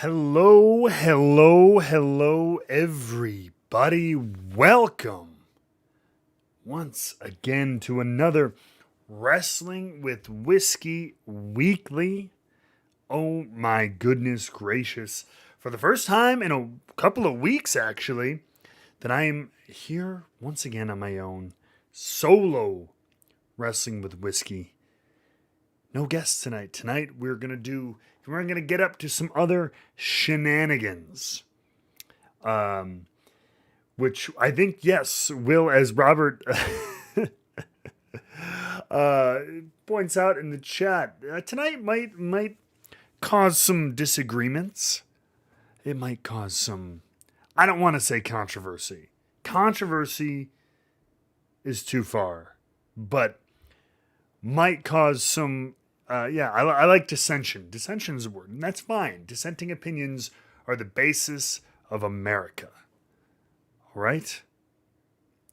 Hello, everybody. Welcome once again to another Wrestling with Whiskey Weekly. Oh my goodness gracious. For the first time in a couple of weeks, actually, that I am here once again on my own, solo Wrestling with Whiskey. No guests tonight. Tonight we're gonna get up to some other shenanigans. Which I think, yes, will, as Robert points out in the chat, tonight might cause some disagreements. It might cause some, I don't want to say controversy. Controversy is too far, but might cause some, I like dissension. Dissension is a word, and that's fine. Dissenting opinions are the basis of America. All right?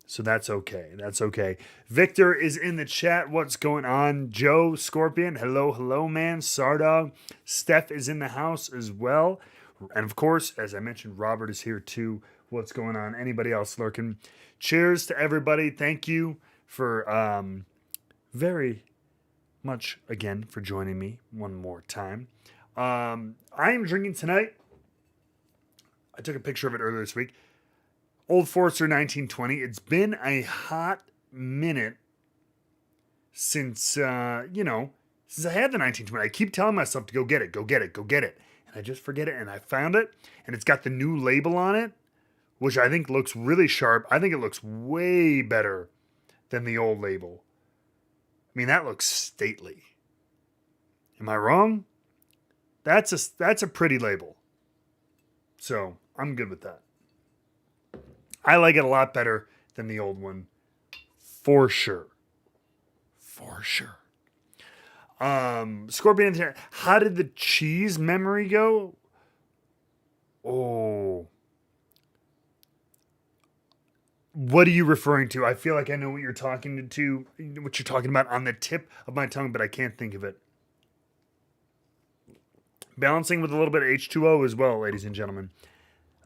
So that's okay. That's okay. Victor is in the chat. What's going on? Joe, Scorpion, hello, man. Sardog, Steph is in the house as well. And of course, as I mentioned, Robert is here too. What's going on? Anybody else lurking? Cheers to everybody. Thank you for very much again for joining me one more time. I am drinking tonight. I took a picture of it earlier this week. Old Forester 1920. It's been a hot minute since, since I had the 1920. I keep telling myself to go get it. And I just forget it, and I found it, and it's got the new label on it, which I think looks really sharp. I think it looks way better than the old label. I mean, that looks stately. Am I wrong? That's a pretty label. So, I'm good with that. I like it a lot better than the old one. For sure. Scorpion, how did the cheese memory go? Oh. What are you referring to? I feel like I know what you're talking about on the tip of my tongue, but I can't think of it. Balancing with a little bit of H2O as well, ladies and gentlemen.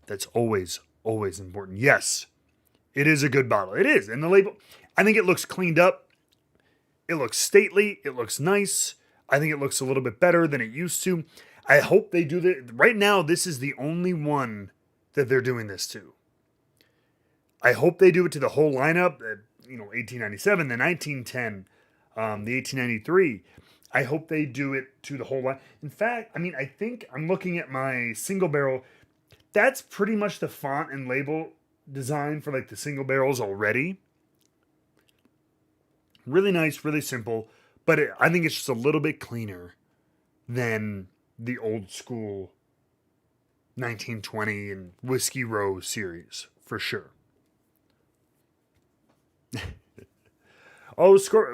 That's always important. Yes, it is a good bottle. It is. And the label, I think it looks cleaned up. It looks stately. It looks nice. I think it looks a little bit better than it used to. I hope they do that. Right now, this is the only one that they're doing this to. I hope they do it to the whole lineup. 1897, the 1910, the 1893. I hope they do it to the whole line. In fact, I think I'm looking at my single barrel. That's pretty much the font and label design for like the single barrels already. Really nice, really simple, but I think it's just a little bit cleaner than the old school 1920 and Whiskey Row series, for sure.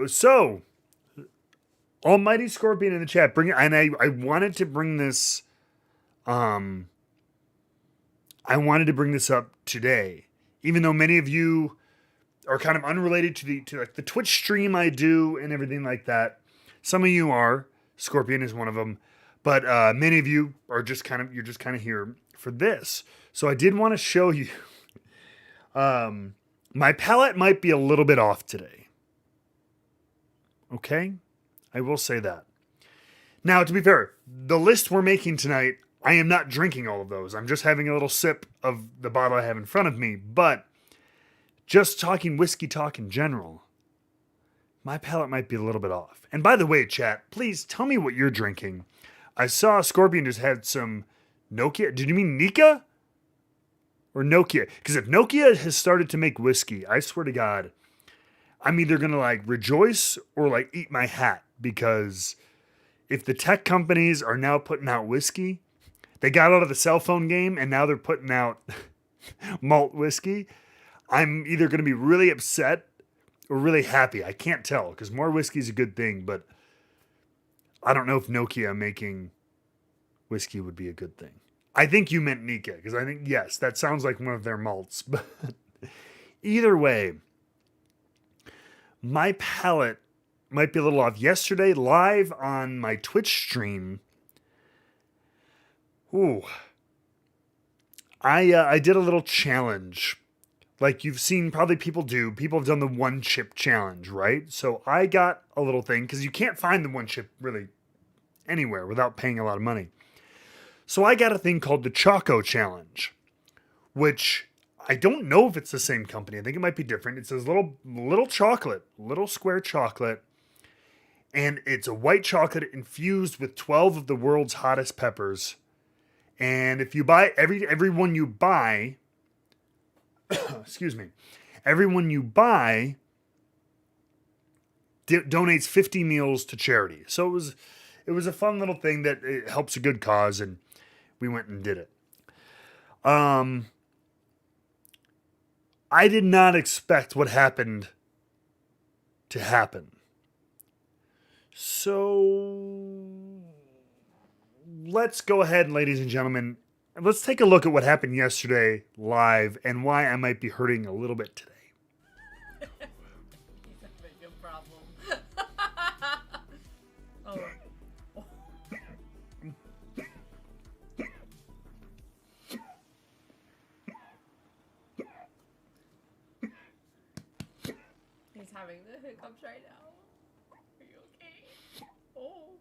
So Almighty Scorpion in the chat, bring it, and I wanted to bring this. I wanted to bring this up today, even though many of you are kind of unrelated to like the Twitch stream I do and everything like that. Some of you are. Scorpion is one of them, but many of you are you're just kind of here for this. So I did want to show you. My palate might be a little bit off today. Okay, I will say that. Now, to be fair, the list we're making tonight, I am not drinking all of those. I'm just having a little sip of the bottle I have in front of me. But just talking whiskey talk in general, my palate might be a little bit off. And by the way, chat, please tell me what you're drinking. I saw Scorpion just had some Nokia. Did you mean Nika? Or Nokia? Because if Nokia has started to make whiskey, I swear to God, I'm either going to like rejoice or like eat my hat. Because if the tech companies are now putting out whiskey, they got out of the cell phone game and now they're putting out malt whiskey. I'm either going to be really upset or really happy. I can't tell because more whiskey is a good thing, but I don't know if Nokia making whiskey would be a good thing. I think you meant Nika because I think, yes, that sounds like one of their malts. But either way, my palate might be a little off. Yesterday, live on my Twitch stream, Ooh. I did a little challenge. Like you've seen probably people do. People have done the one chip challenge, right? So I got a little thing because you can't find the one chip really anywhere without paying a lot of money. So I got a thing called the Choco Challenge, which I don't know if it's the same company. I think it might be different. It says little chocolate, little square chocolate, and it's a white chocolate infused with 12 of the world's hottest peppers. And if you buy everyone you buy, excuse me, everyone you buy donates 50 meals to charity. So it was a fun little thing that it helps a good cause, and we went and did it. I did not expect what happened to happen. So let's go ahead, ladies and gentlemen. Let's take a look at what happened yesterday live and why I might be hurting a little bit today. He's having a problem. Oh. He's having the hiccups right now. Are you okay? Oh.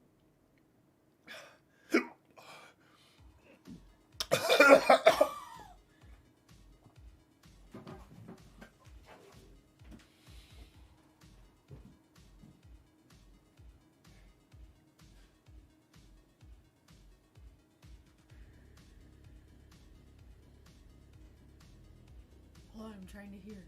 Hold on, I'm trying to hear.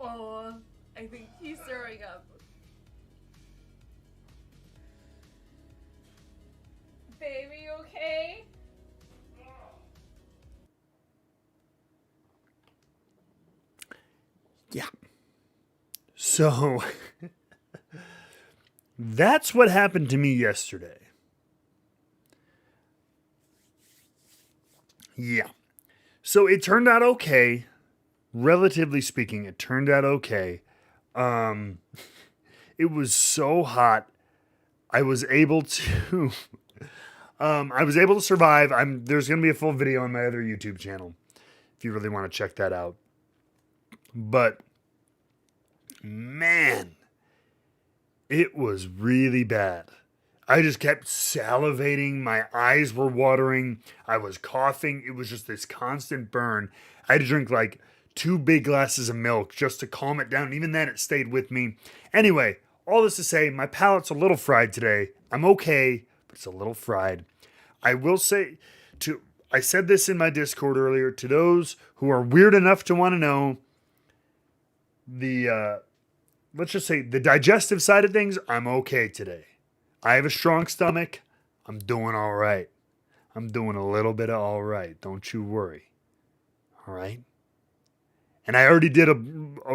Oh, I think he's throwing up. Baby, you okay? Yeah. So that's what happened to me yesterday. Yeah. So it turned out okay. Relatively speaking, it turned out okay. It was so hot. I was able to survive. There's going to be a full video on my other YouTube channel if you really want to check that out. But man, it was really bad. I just kept salivating. My eyes were watering. I was coughing. It was just this constant burn. I had to drink like 2 big glasses of milk just to calm it down. Even then, it stayed with me. Anyway, all this to say, my palate's a little fried today. I'm okay, but it's a little fried. I will say, I said this in my Discord earlier, to those who are weird enough to want to know, let's just say the digestive side of things, I'm okay today. I have a strong stomach. I'm doing all right. I'm doing a little bit of all right. Don't you worry. All right? And I already did a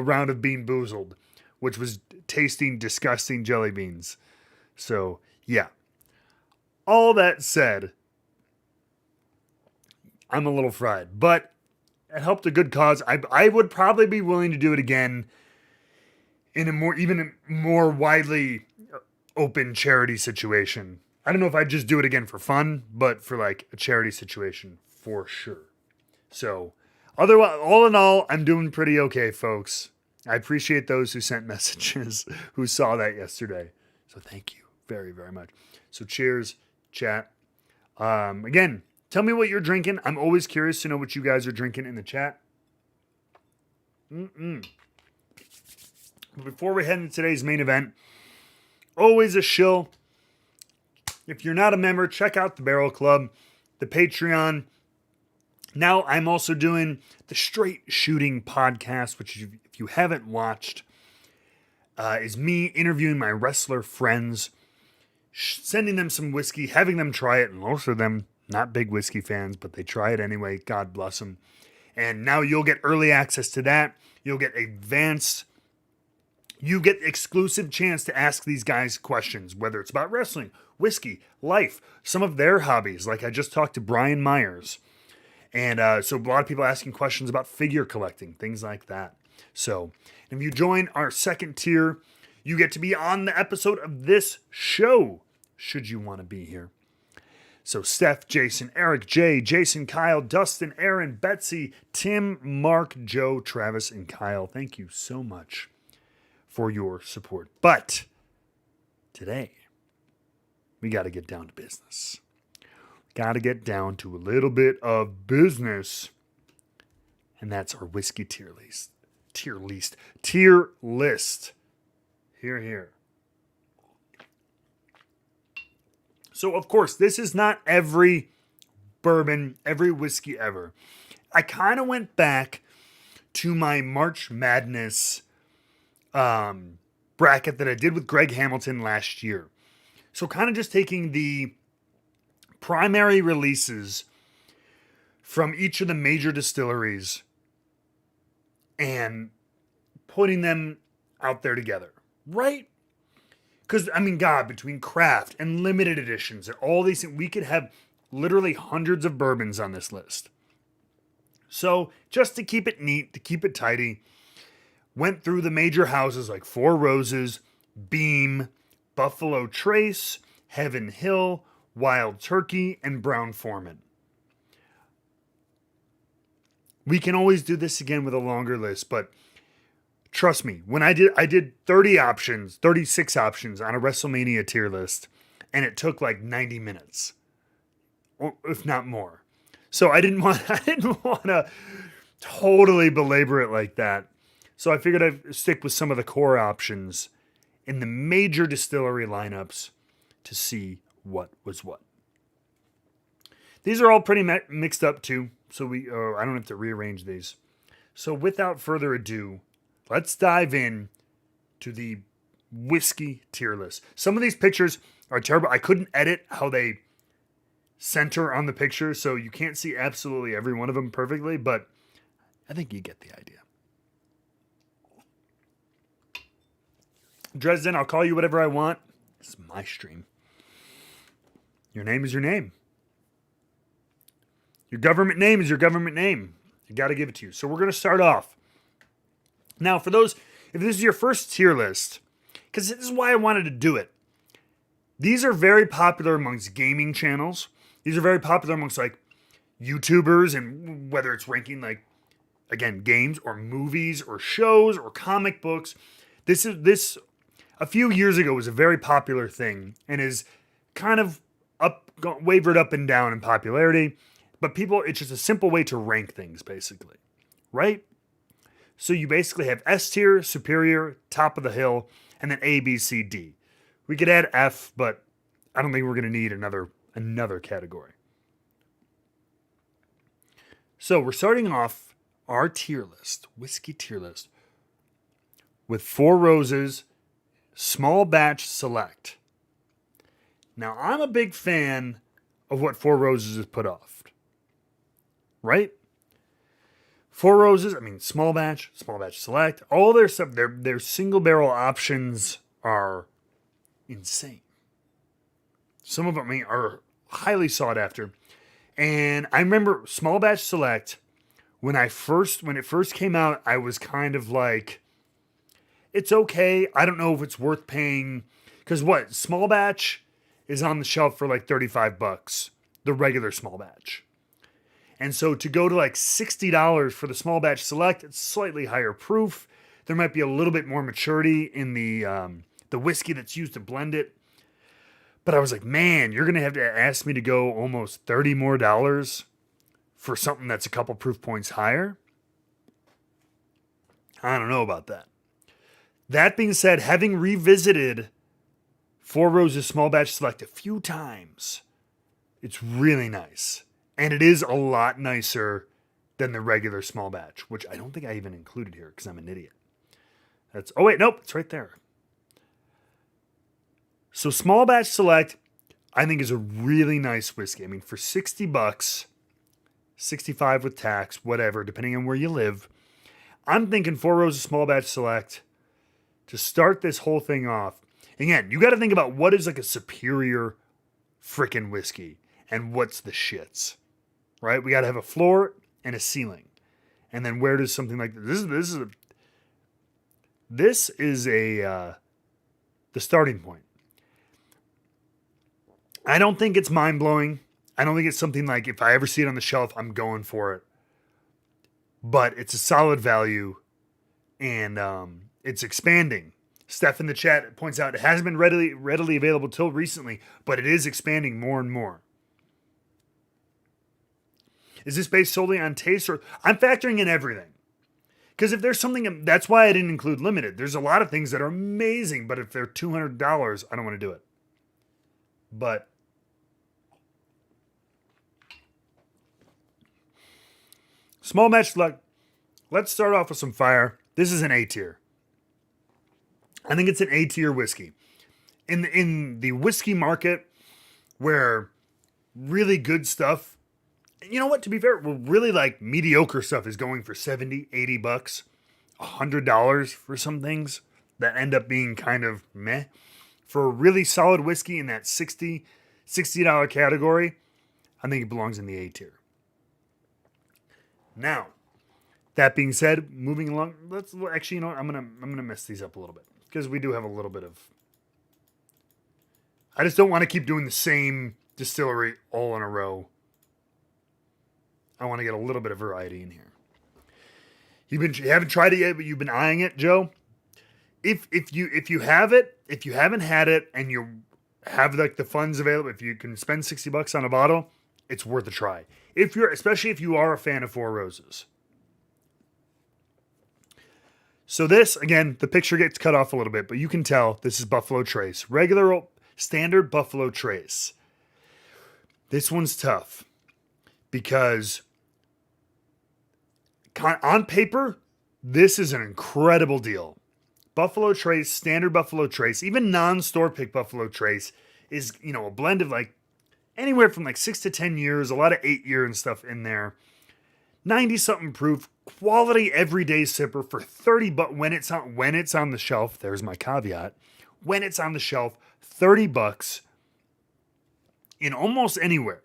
round of Bean Boozled, which was tasting disgusting jelly beans. So, yeah. All that said, I'm a little fried. But it helped a good cause. I would probably be willing to do it again in a more widely open charity situation. I don't know if I'd just do it again for fun, but for like a charity situation for sure. So, otherwise, all in all, I'm doing pretty okay, folks. I appreciate those who sent messages, who saw that yesterday. So thank you very, very much. So cheers, chat. Again, tell me what you're drinking. I'm always curious to know what you guys are drinking in the chat. But before we head into today's main event, always a shill. If you're not a member, check out the Barrel Club, the Patreon. Now I'm also doing the Straight Shooting podcast, which if you haven't watched, is me interviewing my wrestler friends, sending them some whiskey, having them try it, and most of them not big whiskey fans, but they try it anyway. God bless them. And now you'll get early access to that. You'll get you get exclusive chance to ask these guys questions, whether it's about wrestling, whiskey, life, some of their hobbies. Like I just talked to Brian Myers. And so a lot of people asking questions about figure collecting, things like that. So if you join our second tier, You get to be on the episode of this show, should you want to be here. So Steph, Jason, Eric, Jay, Jason, Kyle, Dustin, Aaron, Betsy, Tim, Mark, Joe, Travis, and Kyle, thank you so much for your support. But today, we got to get down to business. Got to get down to a little bit of business. And that's our whiskey tier list. Tier list. Here. So, of course, this is not every bourbon, every whiskey ever. I kind of went back to my March Madness bracket that I did with Greg Hamilton last year. So, kind of just taking the primary releases from each of the major distilleries and putting them out there together, right? Because, I mean, God, between craft and limited editions and all these things, we could have literally hundreds of bourbons on this list. So, just to keep it neat, to keep it tidy, went through the major houses like Four Roses, Beam, Buffalo Trace, Heaven Hill, Wild Turkey, and Brown-Forman. We can always do this again with a longer list, but trust me, when I did 36 options on a WrestleMania tier list, and it took like 90 minutes, or if not more. So I didn't want to totally belabor it like that. So I figured I'd stick with some of the core options in the major distillery lineups to see what was what. These are all pretty mixed up too, so I don't have to rearrange these. So without further ado, let's dive in to the whiskey tier list. Some of these pictures are terrible. I couldn't edit how they center on the picture, so you can't see absolutely every one of them perfectly, but I think you get the idea. Dresden, I'll call you whatever I want. It's my stream. Your name is your name. Your government name is your government name. I got to give it to you. So we're going to start off. Now, for those, if this is your first tier list, because this is why I wanted to do it. These are very popular amongst gaming channels. These are very popular amongst like YouTubers, and whether it's ranking like, again, games or movies or shows or comic books. This a few years ago was a very popular thing and is kind of wavered up and down in popularity. But it's just a simple way to rank things, basically, right? So you basically have S tier, superior, top of the hill, and then A, B, C, D. We could add F, but I don't think we're going to need another category. So we're starting off our tier list, whiskey tier list, with Four Roses, Small Batch Select. Now, I'm a big fan of what Four Roses has put off. Right? Four Roses, I mean, small batch select, all their stuff, their single barrel options are insane. Some of them are highly sought after. And I remember small batch select, when it first came out, I was kind of like, it's okay. I don't know if it's worth paying. Because small batch is on the shelf for like $35, the regular small batch. And so to go to like $60 for the small batch select, it's slightly higher proof. There might be a little bit more maturity in the whiskey that's used to blend it. But I was like, man, you're going to have to ask me to go almost $30 more for something that's a couple proof points higher. I don't know about that. That being said, having revisited Four Roses Small Batch Select a few times, it's really nice. And it is a lot nicer than the regular small batch, which I don't think I even included here because I'm an idiot. Oh wait, nope, it's right there. So Small Batch Select, I think, is a really nice whiskey. I mean, for $60, $65 with tax, whatever, depending on where you live, I'm thinking Four Roses Small Batch Select to start this whole thing off. Again, you got to think about what is like a superior frickin' whiskey and what's the shits. Right? We got to have a floor and a ceiling. And then where does something like this is the starting point. I don't think it's mind-blowing. I don't think it's something like if I ever see it on the shelf, I'm going for it. But it's a solid value, and it's expanding. Steph in the chat points out it hasn't been readily available till recently, but it is expanding more and more. Is this based solely on taste, or I'm factoring in everything? Because if there's something, that's why I didn't include limited. There's a lot of things that are amazing, but if they're $200, I don't want to do it. But small match luck. Let's start off with some fire. This is an A tier. I think it's an A tier whiskey. In the whiskey market, where really good stuff, you know what, to be fair, really like mediocre stuff is going for $70, $80, $100 for some things that end up being kind of meh. For a really solid whiskey in that $60 category, I think it belongs in the A tier. Now, that being said, moving along, let's actually, you know what, I'm gonna mess these up a little bit because we do have a little bit of. I just don't want to keep doing the same distillery all in a row. I want to get a little bit of variety in here. You haven't tried it yet, but you've been eyeing it, Joe. If you have it, if you haven't had it, and you have like the funds available, if you can spend $60 on a bottle, it's worth a try. Especially if you are a fan of Four Roses. So this, again, the picture gets cut off a little bit, but you can tell this is Buffalo Trace. Regular, standard Buffalo Trace. This one's tough because on paper, this is an incredible deal. Buffalo Trace, standard Buffalo Trace, even non-store pick Buffalo Trace is, you know, a blend of like anywhere from like 6 to 10 years, a lot of 8-year and stuff in there. 90-something proof, quality everyday sipper for $30 when it's on the shelf. There's my caveat. When it's on the shelf, $30 in almost anywhere.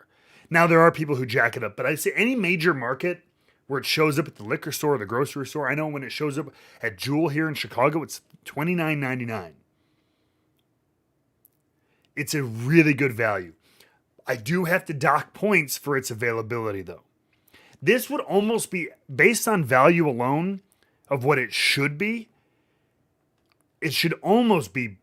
Now there are people who jack it up, but I'd say any major market where it shows up at the liquor store or the grocery store. I know when it shows up at Jewel here in Chicago, it's $29.99. It's a really good value. I do have to dock points for its availability though. This would almost be, based on value alone of what it should be, it should almost be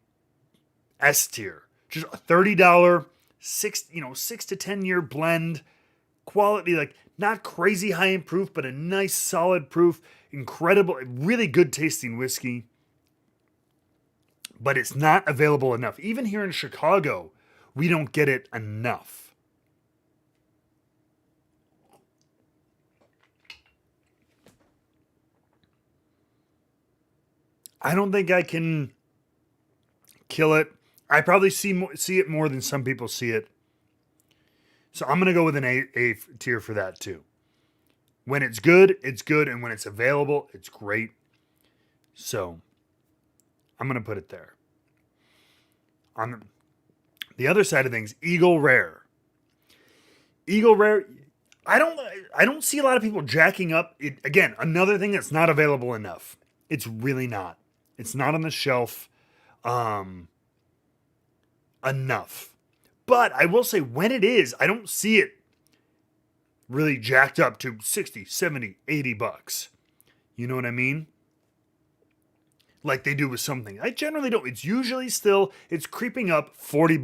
S tier. Just a $30, 6 to 10 year blend, quality, like not crazy high in proof, but a nice solid proof, incredible, really good tasting whiskey. But it's not available enough. Even here in Chicago, we don't get it enough. I don't think I can kill it. I probably see it more than some people see it. So I'm going to go with an A tier for that too. When it's good, and when it's available, it's great. So I'm going to put it there. On the other side of things, Eagle Rare. Eagle Rare, I don't see a lot of people jacking up it. Again, another thing that's not available enough. It's really not. It's not on the shelf enough. But I will say when it is, I don't see it really jacked up to 60, 70, $80. You know what I mean? Like they do with something. I generally don't. It's usually still, it's creeping up $40,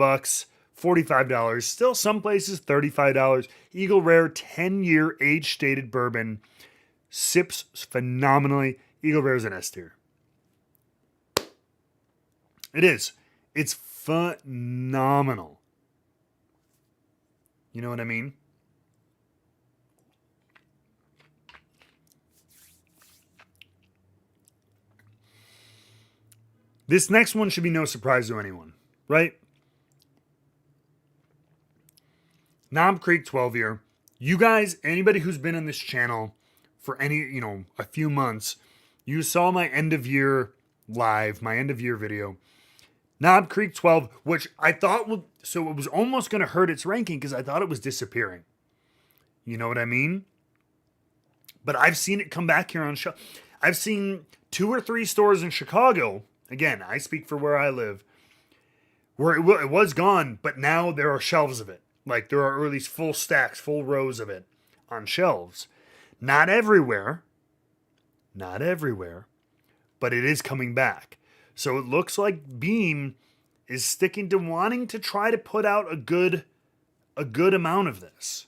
$45. Still some places $35. Eagle Rare 10-year age-stated bourbon. Sips phenomenally. Eagle Rare is an S tier. It is. It's phenomenal. You know what I mean? This next one should be no surprise to anyone, right? Knob Creek 12-year. You guys, anybody who's been on this channel for a few months, you saw my end of year live, my end of year video. Knob Creek 12, which I thought so it was almost going to hurt its ranking because I thought it was disappearing. You know what I mean? But I've seen it come back here on show. I've seen 2 or 3 stores in Chicago. Again, I speak for where I live. where it was gone, but now there are shelves of it. Like there are at least full stacks, full rows of it on shelves. Not everywhere, but it is coming back. So it looks like Beam is sticking to wanting to try to put out a good amount of this.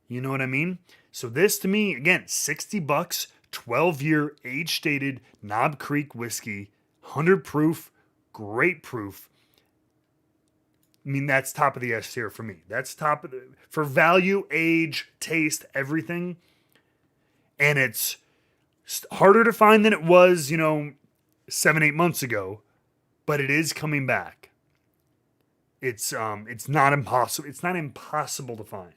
You know what I mean? So this to me, again, $60, 12-year age-stated Knob Creek whiskey, 100 proof, great proof. I mean, that's top of the S tier for me. That's top of for value, age, taste, everything. And it's harder to find than it was, 7-8 months ago, but it is coming back. It's not impossible. It's not impossible to find.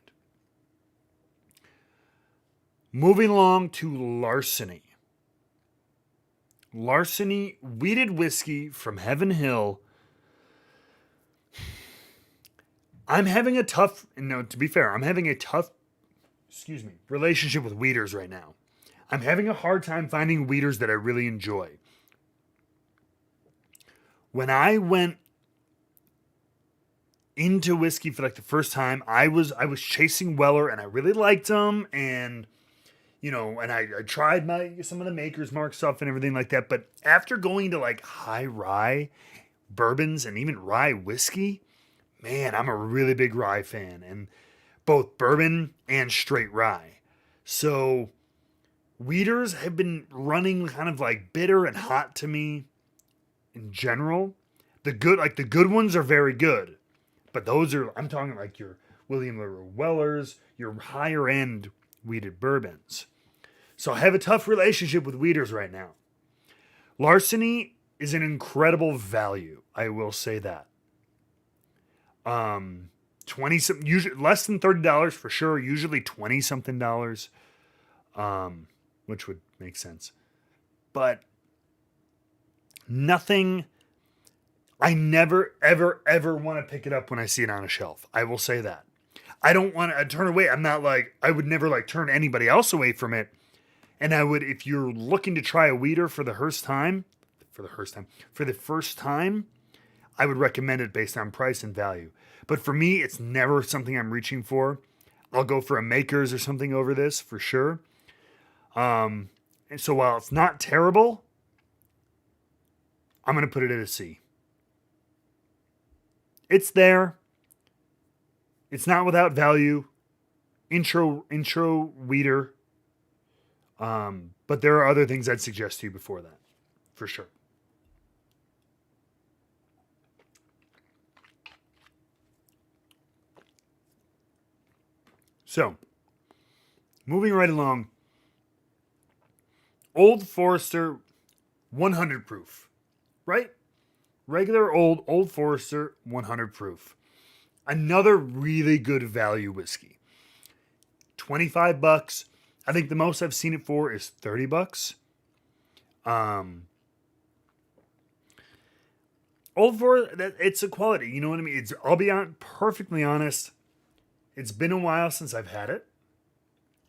Moving along to Larceny. Larceny wheated whiskey from Heaven Hill. I'm having a tough, to be fair, relationship with wheaters right now. I'm having a hard time finding wheaters that I really enjoy. When I went into whiskey for like the first time, I was chasing Weller and I really liked them, and and I tried some of the Maker's Mark stuff and everything like that. But after going to like high rye bourbons and even rye whiskey, man, I'm a really big rye fan, and both bourbon and straight rye. So wheaters have been running kind of like bitter and hot to me in general. The good ones are very good, but I'm talking like your William LaRue Wellers, your higher end wheated bourbons. So I have a tough relationship with wheaters right now. Larceny is an incredible value. I will say that. 20 something, usually less than $30 for sure, usually 20 something dollars, which would make sense. But nothing, I never, ever want to pick it up when I see it on a shelf. I will say that. I don't want to turn away. I would never like turn anybody else away from it. And I would, if you're looking to try a wheater for the first time, I would recommend it based on price and value. But for me, it's never something I'm reaching for. I'll go for a Maker's or something over this for sure. And so while it's not terrible, I'm going to put it at a C. It's there. It's not without value. Intro wheater. But there are other things I'd suggest to you before that, for sure. So, moving right along, Old Forester 100 proof, right? Regular Old Forester 100 proof. Another really good value whiskey. $25. I think the most I've seen it for is $30. Old Forester, it's a quality. You know what I mean? I'll be perfectly honest. It's been a while since I've had it.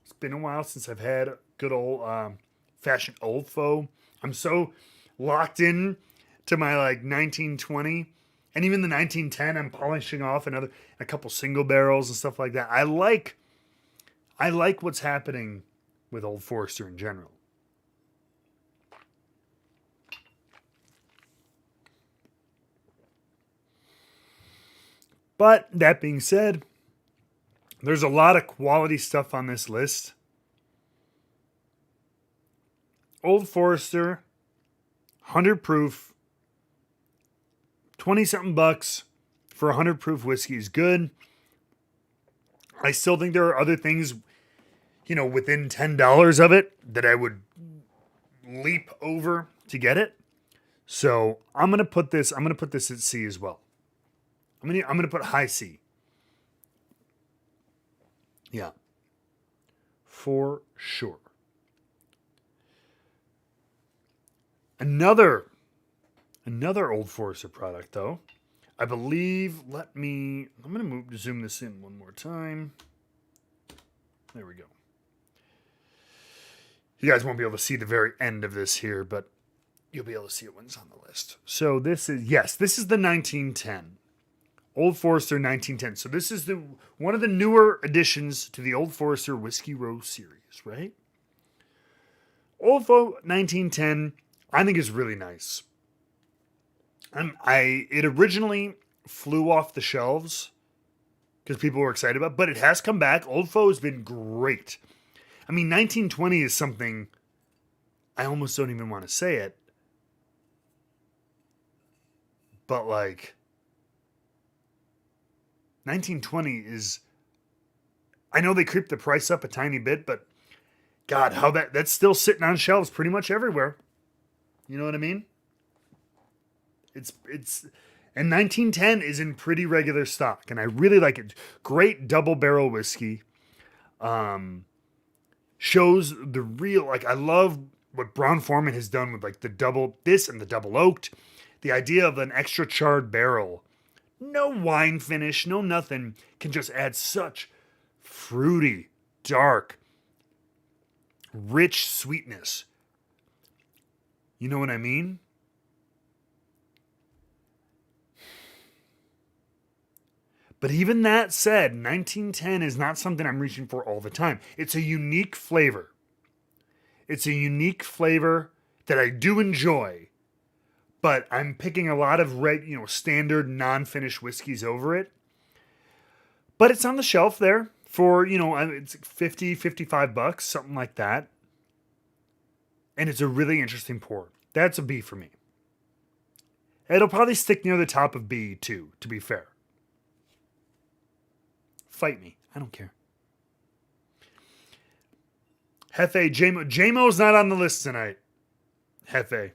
It's been a while since I've had good old fashioned Old Faux. I'm so locked in to my like 1920 and even the 1910. I'm polishing off a couple single barrels and stuff like that. I like what's happening with Old Forester in general. But that being said, there's a lot of quality stuff on this list. Old Forester, 100 proof, 20-something bucks for 100 proof whiskey is good. I still think there are other things, within $10 of it that I would leap over to get it. So I'm gonna put this at C as well. I'm gonna put high C. Yeah, for sure. Another Old Forester product, though. I believe, I'm going to zoom this in one more time. There we go. You guys won't be able to see the very end of this here, but you'll be able to see it when it's on the list. So this is the 1910. Old Forester 1910. So this is one of the newer additions to the Old Forester Whiskey Row series, right? Old Fo 1910, I think is really nice. It originally flew off the shelves because people were excited about it, but it has come back. Old Fo has been great. I mean, 1920 is something I almost don't even want to say it, but like 1920 is, I know they creeped the price up a tiny bit, but God, how that's still sitting on shelves pretty much everywhere. You know what I mean? It's and 1910 is in pretty regular stock, and I really like it. Great double barrel whiskey. Shows the real, like, I love what Brown-Forman has done with like the double this and the double oaked. The idea of an extra charred barrel, no wine finish, no nothing, can just add such fruity, dark, rich sweetness. You know what I mean? But even that said, 1910 is not something I'm reaching for all the time. It's a unique flavor. It's a unique flavor that I do enjoy, but I'm picking a lot of standard non-finished whiskeys over it. But it's on the shelf there for, it's 50, 55 bucks, something like that. And it's a really interesting pour. That's a B for me. It'll probably stick near the top of B too, to be fair. Fight me. I don't care. Hefe, JMO's not on the list tonight. Hefe.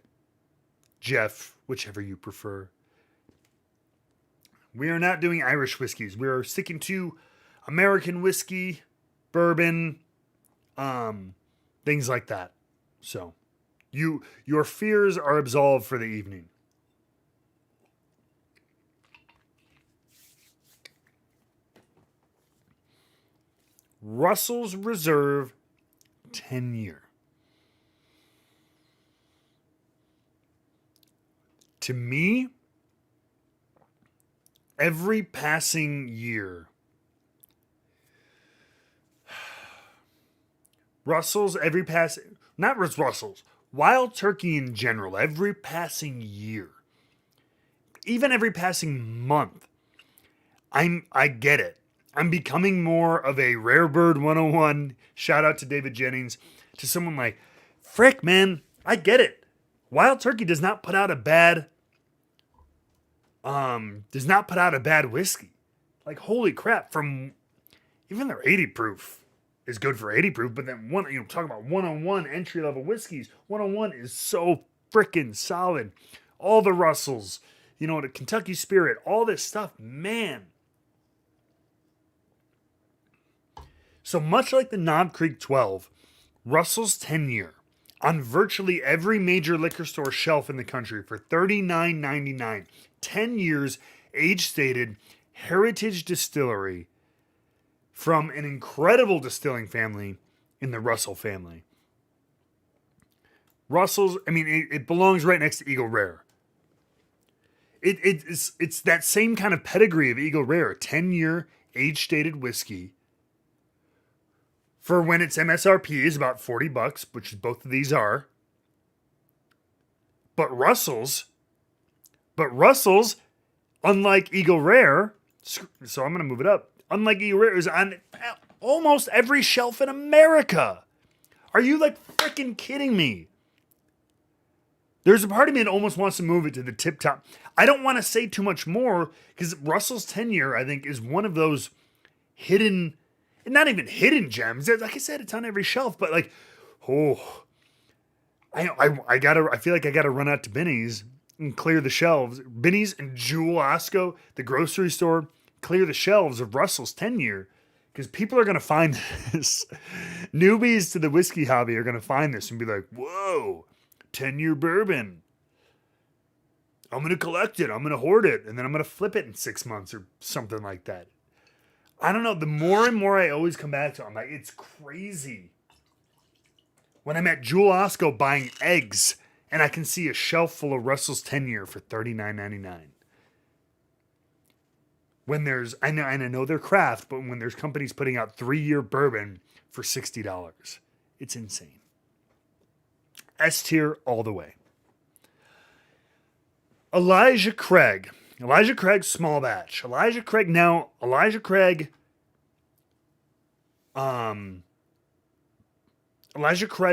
Jeff, whichever you prefer. We are not doing Irish whiskeys. We are sticking to American whiskey, bourbon, things like that. So, your fears are absolved for the evening. Russell's Reserve 10-year. To me, every passing year, Wild Turkey in general, every passing year, even every passing month, I get it. I'm becoming more of a Rare Bird 101, shout out to David Jennings, to someone like, frick, man, I get it. Wild Turkey does not put out a bad whiskey. Like, holy crap, from even their 80 proof is good for 80 proof, but then talking about 101 entry level whiskeys, 101 is so freaking solid. All the Russells, the Kentucky Spirit, all this stuff, man. So much like the Knob Creek 12, Russell's 10-year on virtually every major liquor store shelf in the country for $39.99. 10 years, age-stated, heritage distillery from an incredible distilling family in the Russell family. Russell's, it belongs right next to Eagle Rare. It's that same kind of pedigree of Eagle Rare, 10-year, age-stated whiskey. For when its MSRP is about $40, which both of these are. But Russell's, unlike Eagle Rare, so I'm going to move it up. Unlike Eagle Rare, is on almost every shelf in America. Are you freaking kidding me? There's a part of me that almost wants to move it to the tip top. I don't want to say too much more because Russell's 10-year, I think, is one of those hidden, not even hidden gems. Like I said, it's on every shelf, but I feel like I gotta run out to Binny's and clear the shelves. Binny's and Jewel Osco, the grocery store, clear the shelves of Russell's 10-year because people are gonna find this. Newbies to the whiskey hobby are gonna find this and be like, "Whoa, 10-year bourbon. I'm gonna collect it. I'm gonna hoard it, and then I'm gonna flip it in 6 months or something like that." I don't know. The more and more I always come back to, I'm like, it's crazy. When I'm at Jewel Osco buying eggs, and I can see a shelf full of Russell's 10-year for $39.99. when there's, and I know they're craft, but when there's companies putting out 3-year bourbon for $60, it's insane. S tier all the way. Elijah Craig, small batch. Elijah Craig,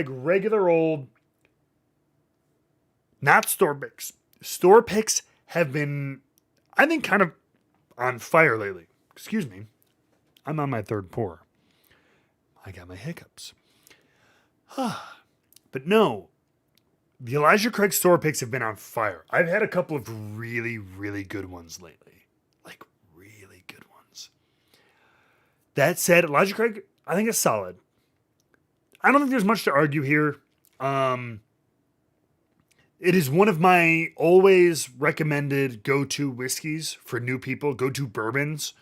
regular old, not store picks. Store picks have been, I think, kind of on fire lately. Excuse me. I'm on my third pour. I got my hiccups. But no, the Elijah Craig store picks have been on fire. I've had a couple of really, really good ones lately. Like, really good ones. That said, Elijah Craig, I think is solid. I don't think there's much to argue here. It is one of my always recommended go-to whiskeys for new people, go-to bourbons.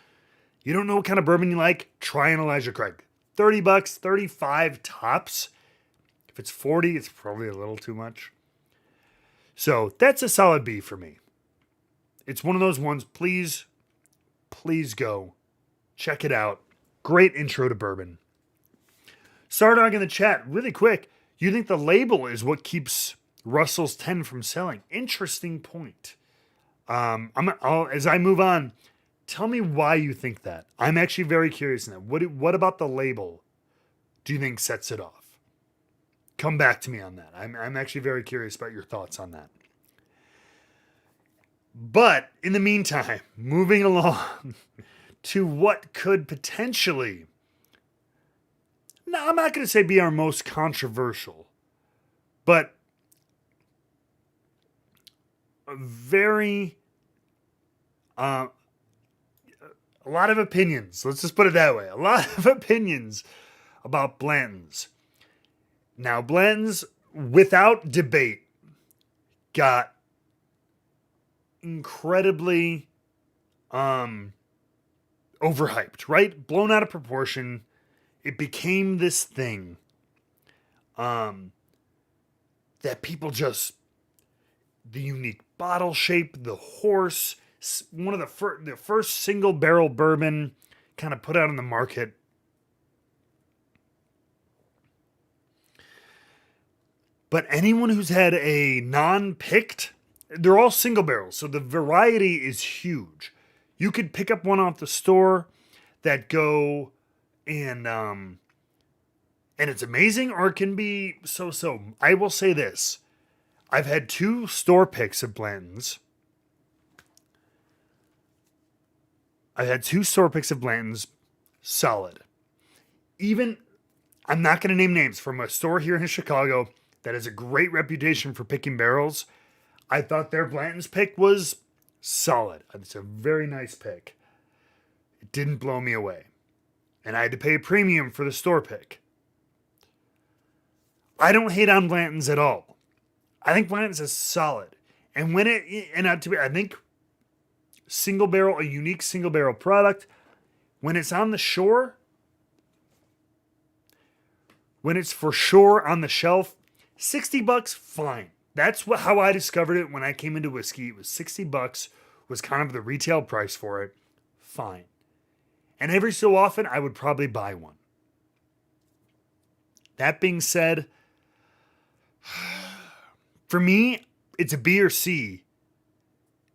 You don't know what kind of bourbon you like? Try an Elijah Craig. $30, 35 tops. If it's 40, it's probably a little too much. So that's a solid B for me. It's one of those ones, please go. Check it out. Great intro to bourbon. Sardog in the chat, really quick. You think the label is what keeps Russell's 10 from selling? Interesting point. As I move on, tell me why you think that. I'm actually very curious in that. What about the label do you think sets it off? Come back to me on that. I'm actually very curious about your thoughts on that. But in the meantime, moving along to what could potentially, no, I'm not going to say be our most controversial, but a very, a lot of opinions. Let's just put it that way. A lot of opinions about Blanton's. Now, Blanton's, without debate, got incredibly overhyped, right? Blown out of proportion. It became this thing that people just, the unique bottle shape, the horse, one of the first single barrel bourbon kind of put out on the market. But anyone who's had a non-picked, they're all single barrels, so the variety is huge. You could pick up one off the store that go and it's amazing, or it can be so-so. I will say this. I've had 2 store picks of Blanton's. Solid. Even, I'm not going to name names, from a store here in Chicago that has a great reputation for picking barrels. I thought their Blanton's pick was solid. It's a very nice pick. It didn't blow me away. And I had to pay a premium for the store pick. I don't hate on Blanton's at all. I think Blanton's is solid. And when I think single barrel, a unique single barrel product, when it's on the shore, when it's for sure on the shelf, $60, fine. That's how I discovered it when I came into whiskey. It was $60, was kind of the retail price for it. Fine. And every so often, I would probably buy one. That being said, for me, it's a B or C.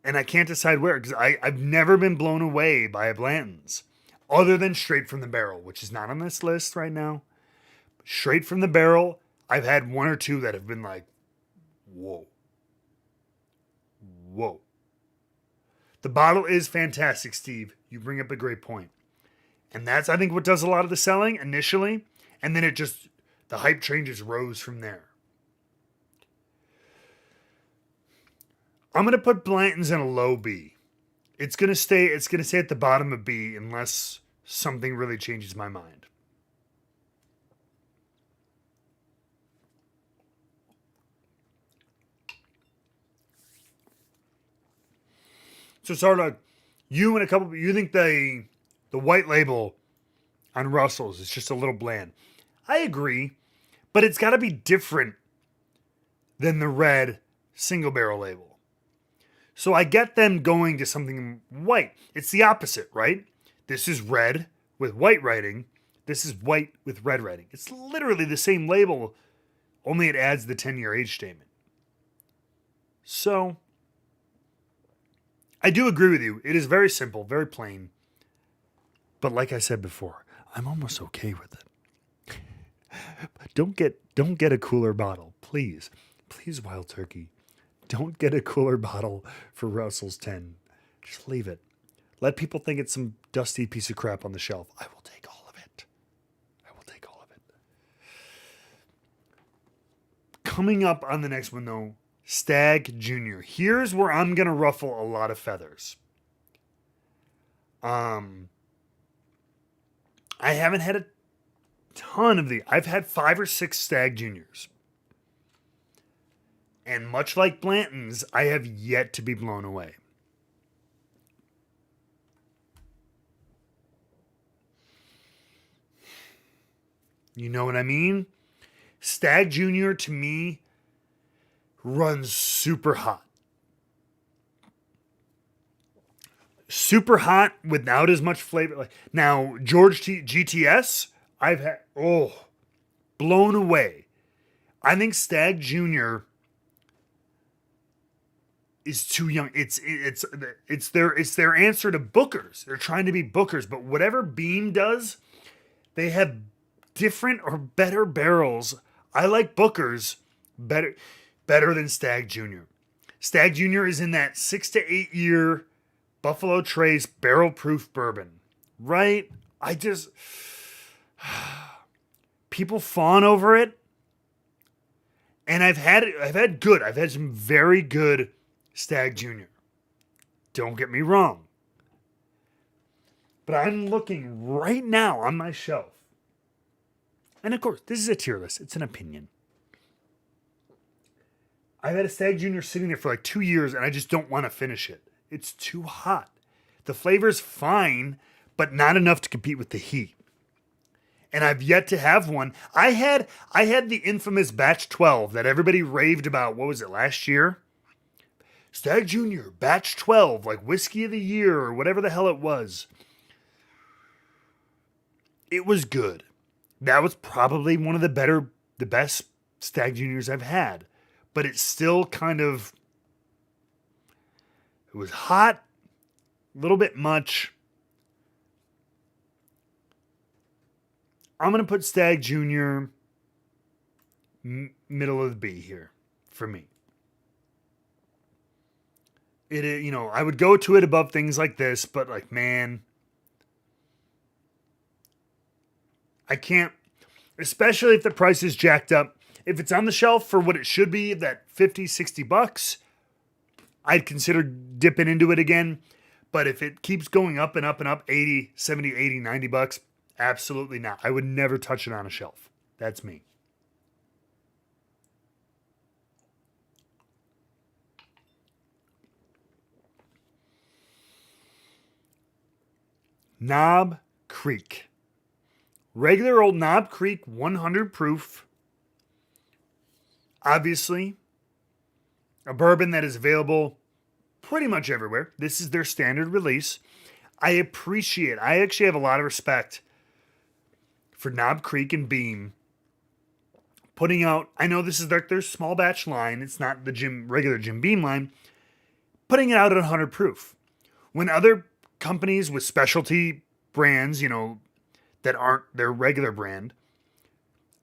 And I can't decide where, because I've never been blown away by a Blanton's. Other than straight from the barrel, which is not on this list right now. Straight from the barrel, I've had 1 or 2 that have been like, whoa. The bottle is fantastic, Steve. You bring up a great point. And that's, I think, what does a lot of the selling initially. And then the hype train just rose from there. I'm going to put Blanton's in a low B. It's going to stay at the bottom of B unless something really changes my mind. So, Sardog, you think the white label on Russell's is just a little bland. I agree, but it's got to be different than the red single barrel label. So I get them going to something white. It's the opposite, right? This is red with white writing. This is white with red writing. It's literally the same label, only it adds the 10-year age statement. So I do agree with you. It is very simple, very plain. But like I said before, I'm almost okay with it. Don't get a cooler bottle, please. Please, Wild Turkey. Don't get a cooler bottle for Russell's 10. Just leave it. Let people think it's some dusty piece of crap on the shelf. I will take all of it. I will take all of it. Coming up on the next one, though, Stag Junior. Here's where I'm going to ruffle a lot of feathers. I haven't had a ton of these. I've had 5 or 6 Stag Juniors. And much like Blanton's, I have yet to be blown away. You know what I mean? Stag Junior to me runs super hot. Super hot without as much flavor. Now, George GTS, I've had, blown away. I think Stag Junior is too young. It's their answer to Booker's. They're trying to be Booker's, but whatever Beam does, they have different or better barrels. I like Booker's better than Stag Junior. Stag Junior is in that 6 to 8 year Buffalo Trace barrel proof bourbon, right? People fawn over it, and I've had some very good Stag Junior. Don't get me wrong. But I'm looking right now on my shelf. And of course, this is a tier list. It's an opinion. I've had a Stag Junior sitting there for like 2 years, and I just don't want to finish it. It's too hot. The flavor's fine, but not enough to compete with the heat. And I've yet to have one. I had the infamous Batch 12 that everybody raved about. What was it, last year? Stag Junior, Batch 12, like Whiskey of the Year or whatever the hell it was. It was good. That was probably one of the best Stag Juniors I've had. But it's still kind of, it was hot, a little bit much. I'm going to put Stag Junior middle of the B here for me. I would go to it above things like this, but like, man, I can't, especially if the price is jacked up. If it's on the shelf for what it should be, that $50-$60, I'd consider dipping into it again. But if it keeps going up and up and up, $80, $70, $80, $90, absolutely not. I would never touch it on a shelf. That's me. Knob Creek. Regular old Knob Creek 100 proof. Obviously, a bourbon that is available pretty much everywhere. This is their standard release. I actually have a lot of respect for Knob Creek and Beam putting out, I know this is their small batch line. It's not the regular Jim Beam line. Putting it out at 100 proof. When other companies with specialty brands, that aren't their regular brand,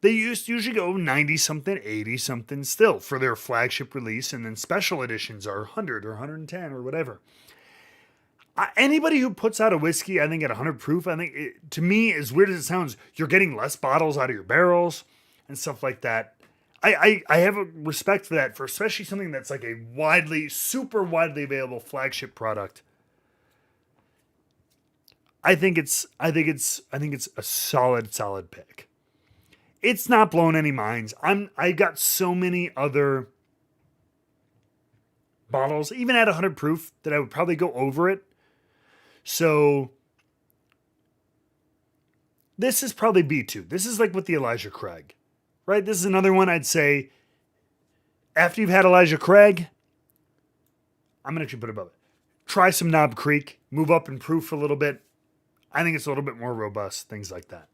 they usually go 90-something, 80-something still for their flagship release, and then special editions are 100 or 110 or whatever. Anybody who puts out a whiskey, I think at 100 proof, I think, to me, as weird as it sounds, you're getting less bottles out of your barrels and stuff like that. I have a respect for that, for especially something that's like a super widely available flagship product. I think it's a solid pick. It's not blowing any minds. I got so many other bottles, even at 100 proof, that I would probably go over it. So this is probably B2. This is like with the Elijah Craig, right? This is another one I'd say after you've had Elijah Craig, I'm going to actually put it above it. Try some Knob Creek. Move up in proof a little bit. I think it's a little bit more robust. Things like that.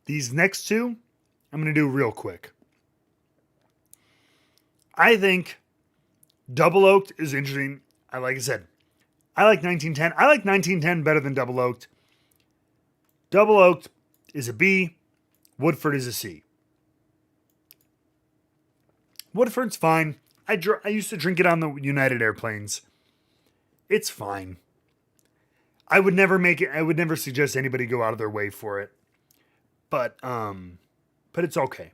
These next two, I'm going to do real quick. I think Double Oaked is interesting. Like I said, I like 1910. I like 1910 better than Double Oaked. Double Oaked is a B. Woodford is a C. Woodford's fine. I used to drink it on the United airplanes. It's fine. I would never make it. I would never suggest anybody go out of their way for it. But it's okay.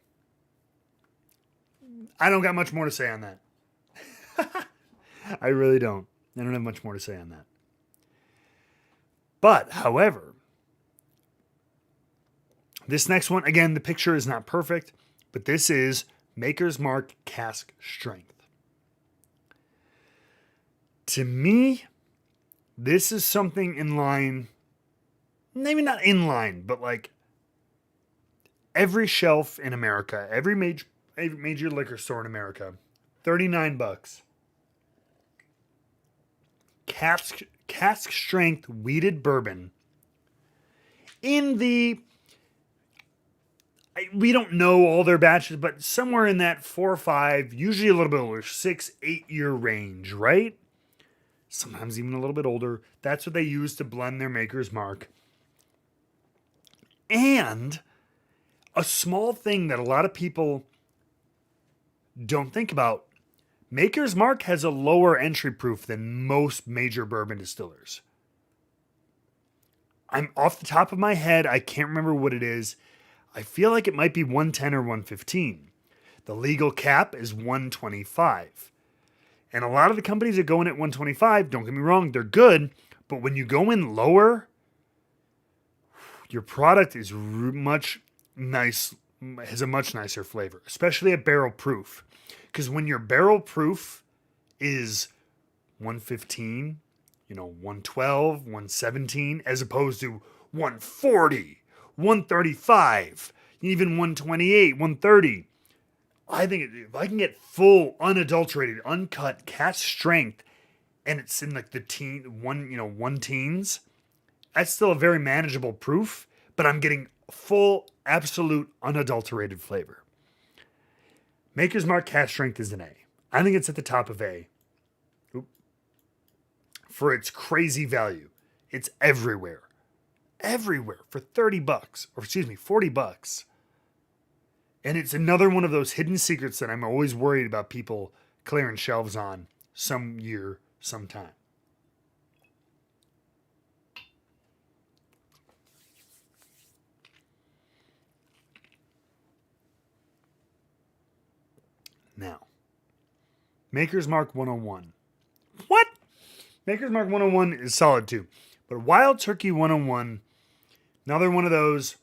I don't got much more to say on that. I really don't. I don't have much more to say on that. But, however, this next one, again, the picture is not perfect, but this is Maker's Mark Cask Strength. To me, this is something in line, maybe not in line, but like every shelf in America, every major liquor store in America, $39. Cask strength wheated bourbon. We don't know all their batches, but somewhere in that 4 or 5, usually a little bit older, 6, 8-year range, right? Sometimes even a little bit older. That's what they use to blend their Maker's Mark. And a small thing that a lot of people don't think about, Maker's Mark has a lower entry proof than most major bourbon distillers. I'm off the top of my head, I can't remember what it is. I feel like it might be 110 or 115. The legal cap is 125. And a lot of the companies that go in at 125, don't get me wrong, they're good. But when you go in lower, your product is has a much nicer flavor, especially at barrel proof. Because when your barrel proof is 115, 112, 117, as opposed to 140, 135, even 128, 130. I think if I can get full, unadulterated, uncut cask strength, and it's in like the one teens, that's still a very manageable proof, but I'm getting full, absolute, unadulterated flavor. Maker's Mark cask strength is an A. I think it's at the top of A. For its crazy value. It's everywhere. Everywhere for $30, or excuse me, $40. And it's another one of those hidden secrets that I'm always worried about people clearing shelves on some year, sometime. Now, Maker's Mark 101. What? Maker's Mark 101 is solid too. But Wild Turkey 101, another one of those.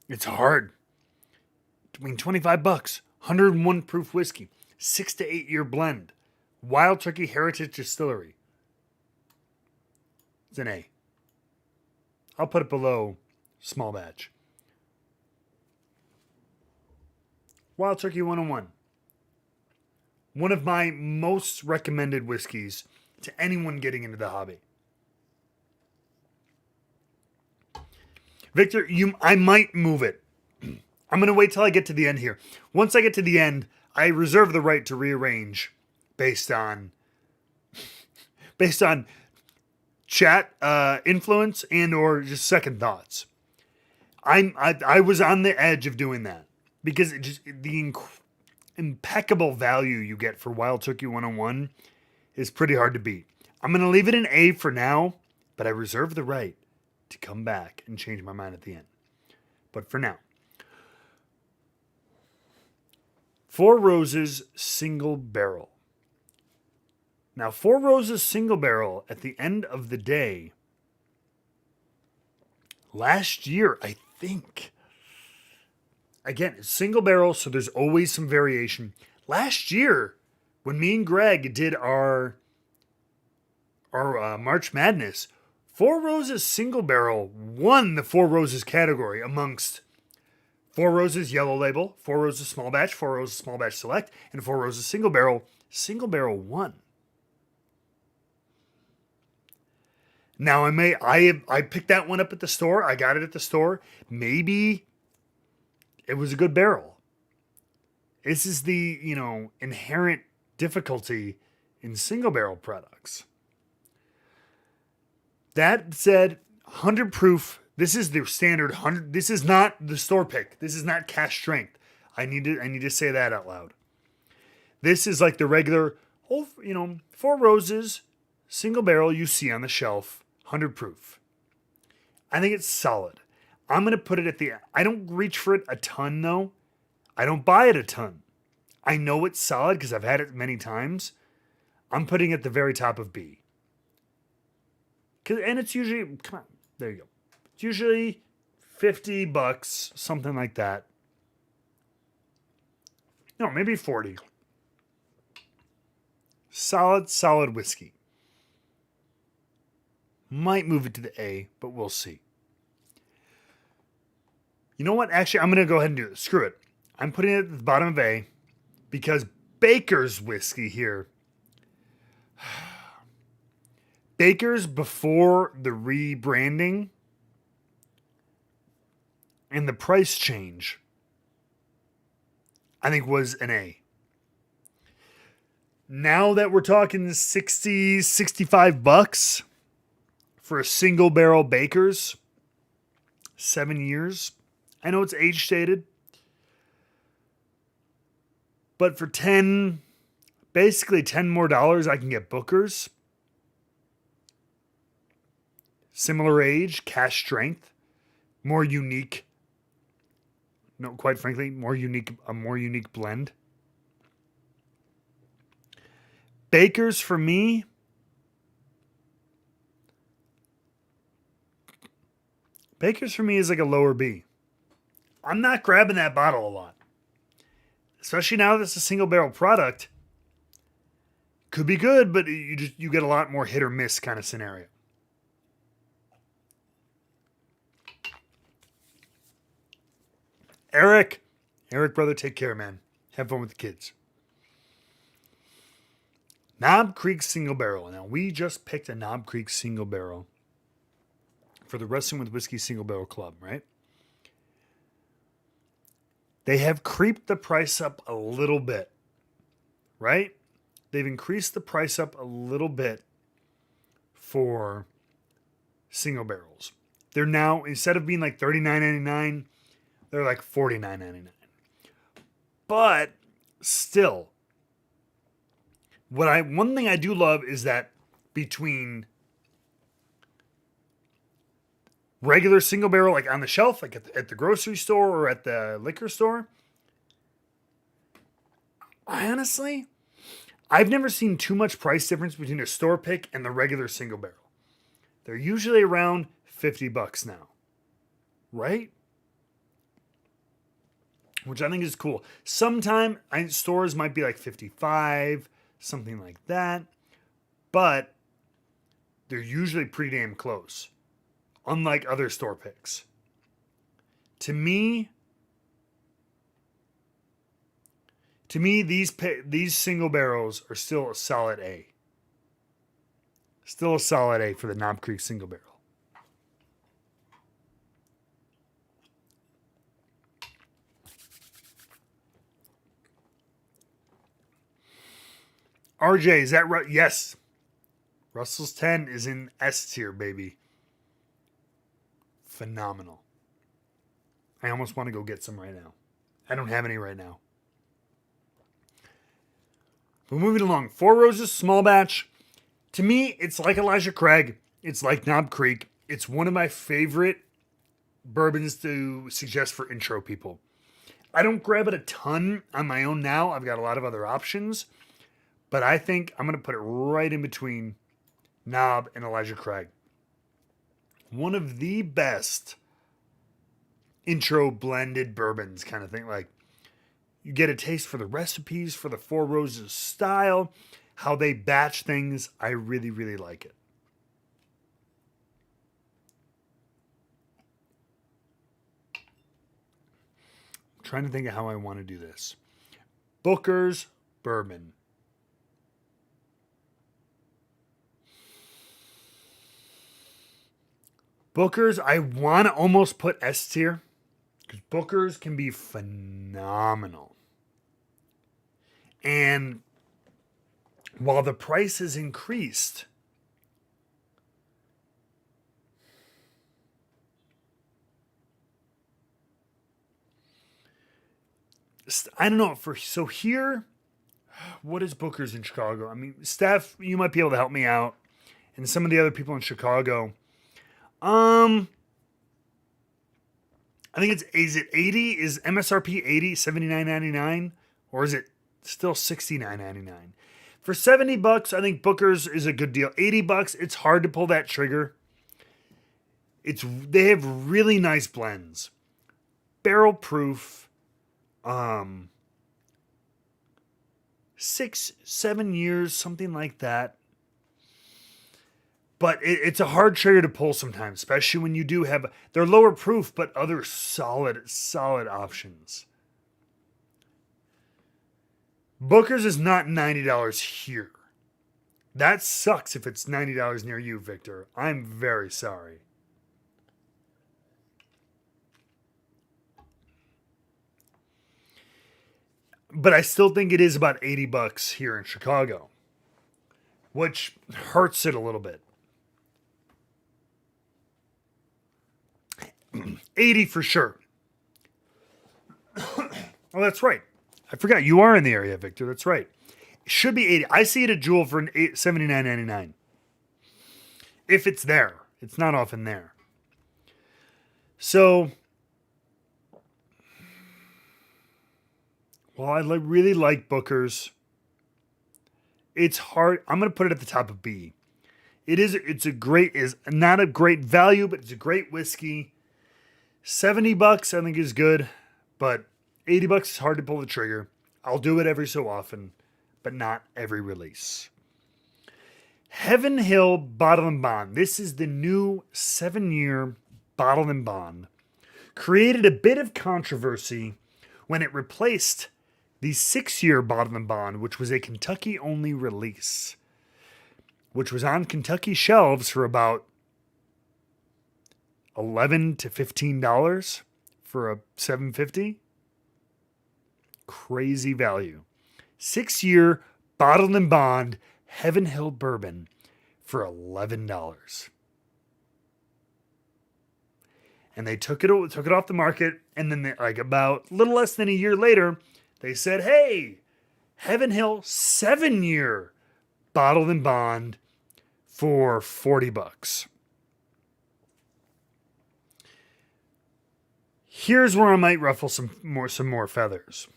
It's hard. I mean, $25, 101 proof whiskey, 6 to 8 year blend. Wild Turkey Heritage Distillery. It's an A. I'll put it below small batch. Wild Turkey 101. One of my most recommended whiskeys to anyone getting into the hobby. Victor, I might move it. I'm going to wait till I get to the end here. Once I get to the end, I reserve the right to rearrange based on chat influence and or just second thoughts. I was on the edge of doing that because the impeccable value you get for Wild Turkey 101 is pretty hard to beat. I'm going to leave it an A for now, but I reserve the right to come back and change my mind at the end. But for now, Four Roses Single Barrel. Now, Four Roses Single Barrel, at the end of the day, last year, I think, again, it's single barrel, so there's always some variation. Last year, when me and Greg did our our March Madness, Four Roses Single Barrel won the Four Roses category amongst Four Roses Yellow Label, Four Roses Small Batch, Four Roses Small Batch Select, and Four Roses Single Barrel. Single Barrel won. Now I picked that one up at the store. I got it at the store. Maybe it was a good barrel. This is the, inherent difficulty in single barrel products. That said, 100 proof. This is the standard 100. This is not the store pick. This is not cash strength. I need to say that out loud. This is like the regular, Four Roses single barrel you see on the shelf, 100 proof. I think it's solid. I'm going to put it I don't reach for it a ton though. I don't buy it a ton. I know it's solid because I've had it many times. I'm putting it at the very top of B. And it's usually, come on, there you go. It's usually $50, something like that. No, maybe 40. Solid whiskey. Might move it to the A, but we'll see. You know what? Actually, I'm going to go ahead and do this. Screw it. I'm putting it at the bottom of A because Baker's whiskey here. Baker's before the rebranding and the price change, I think was an A. Now that we're talking 60, 65 bucks for a single barrel Baker's, 7 years. I know it's age stated, but for basically $10 more, I can get Booker's. Similar age, cash strength, more unique. No, quite frankly, a more unique blend. Baker's for me, is like a lower B. I'm not grabbing that bottle a lot. Especially now that it's a single barrel product. Could be good, but you get a lot more hit or miss kind of scenario. Eric, brother, take care, man. Have fun with the kids. Knob Creek Single Barrel. Now, we just picked a Knob Creek Single Barrel for the Wrestling with Whiskey Single Barrel Club, right? They have creeped the price up a little bit, right? They've increased the price up a little bit for single barrels. They're now, instead of being like $39.99, they're like $49.99. But still, one thing I do love is that between regular single barrel, like on the shelf, like at the grocery store or at the liquor store, I've never seen too much price difference between a store pick and the regular single barrel. They're usually around $50 now, right? Which I think is cool. Sometime stores might be like 55, something like that. But they're usually pretty damn close. Unlike other store picks. To me, these single barrels are still a solid A. Still a solid A for the Knob Creek Single Barrel. RJ, is that right? Yes. Russell's 10 is in S tier, baby. Phenomenal. I almost want to go get some right now. I don't have any right now. But moving along. Four Roses Small Batch. To me, it's like Elijah Craig. It's like Knob Creek. It's one of my favorite bourbons to suggest for intro people. I don't grab it a ton on my own now. I've got a lot of other options. But I think I'm going to put it right in between Knob and Elijah Craig. One of the best intro blended bourbons kind of thing. Like, you get a taste for the recipes, for the Four Roses style, how they batch things. I really, really like it. trying to think of how I want to do this. Booker's Bourbon. Booker's, I want to almost put S tier because Booker's can be phenomenal. And while the price has increased, I don't know. So here, what is Booker's in Chicago? I mean, Steph, you might be able to help me out, and some of the other people in Chicago. I think is it 80? Is MSRP 80, $79.99? Or is it still $69.99? For $70, I think Booker's is a good deal. $80, it's hard to pull that trigger. They have really nice blends. Barrel proof. 6-7 years, something like that. But it's a hard trigger to pull sometimes, especially when you do have, they're lower proof, but other solid options. Booker's is not $90 here. That sucks if it's $90 near you, Victor. I'm very sorry. But I still think it is about $80 here in Chicago, which hurts it a little bit. 80 for sure. Oh, that's right. I forgot you are in the area, Victor. That's right. It should be 80. I see it at Jewel for $79.99. If it's there. It's not often there. So, well, I really like Booker's. It's hard. I'm going to put it at the top of B. It's not a great value, but it's a great whiskey. $70 I think is good, but $80 is hard to pull the trigger. I'll do it every so often, but not every release. Heaven Hill Bottle and Bond. This is the new 7-year Bottle and Bond. Created a bit of controversy when it replaced the 6-year Bottle and Bond, which was a Kentucky-only release, which was on Kentucky shelves for about $11 to $15 for a $7.50. Crazy value. 6-year Bottled and Bond Heaven Hill Bourbon for $11. And they took it off the market, and then about a little less than a year later, they said, "Hey, Heaven Hill 7-year Bottled and Bond for $40." Here's where I might ruffle some more feathers.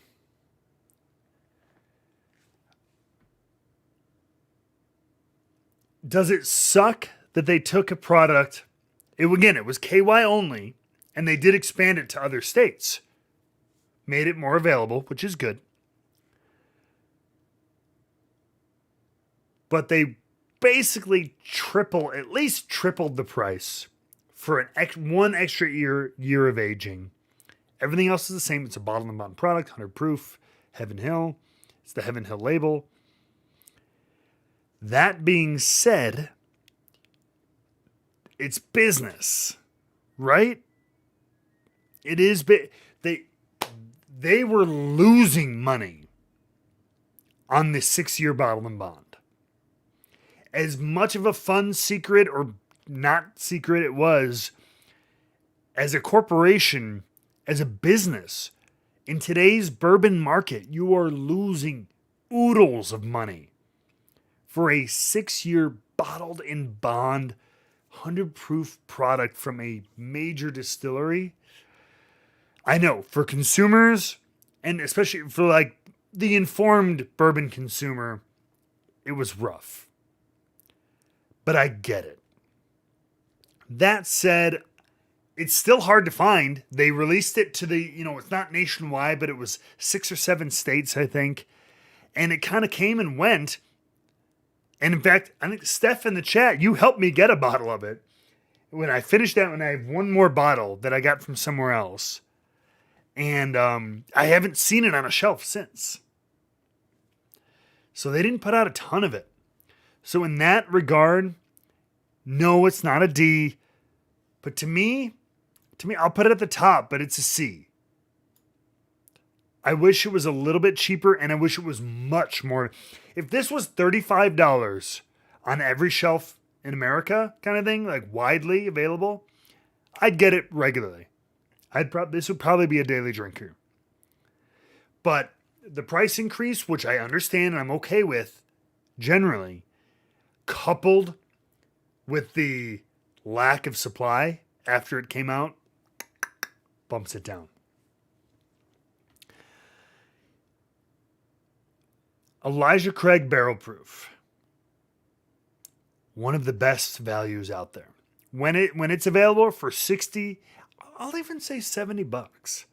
Does it suck that they took a product? It was KY only, and they did expand it to other states. Made it more available, which is good. But they basically at least tripled the price for one extra year of aging. Everything else is the same. It's a Bottled and Bond product, 100 proof, Heaven Hill. It's the Heaven Hill label. That being said, it's business, right? It is. They were losing money on the 6-year Bottled and Bond. As much of a fun secret or not secret it was, as a corporation, as a business, in today's bourbon market, you are losing oodles of money for a 6-year Bottled and Bond 100 proof product from a major distillery. I know, for consumers, and especially for the informed bourbon consumer, it was rough. But I get it. That said, it's still hard to find. They released it to it's not nationwide, but it was 6 or 7 states, I think. And it kind of came and went. And in fact, I think Steph in the chat, you helped me get a bottle of it. When I finished that, when I have one more bottle that I got from somewhere else. And I haven't seen it on a shelf since. So they didn't put out a ton of it. So in that regard, no, it's not a D. But to me, I'll put it at the top, but it's a C. I wish it was a little bit cheaper, and I wish it was much more. If this was $35 on every shelf in America, kind of thing, like widely available, I'd get it regularly. This would probably be a daily drinker. But the price increase, which I understand and I'm okay with, generally, coupled with the lack of supply after it came out, bumps it down. Elijah Craig Barrel Proof. One of the best values out there. When it's available for 60, I'll even say $70.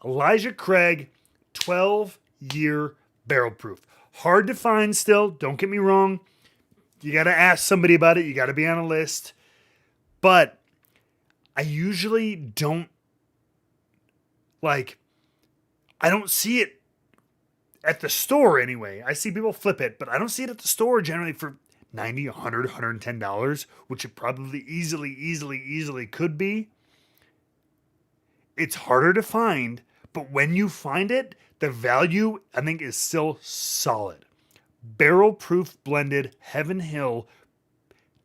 Elijah Craig 12-year barrel proof. Hard to find still, don't get me wrong. You got to ask somebody about it. You got to be on a list. But I usually don't I don't see it at the store anyway. I see people flip it, but I don't see it at the store generally for $90, $100, $110, which it probably easily could be. It's harder to find, but when you find it, the value, I think, is still solid. Barrel proof blended Heaven Hill,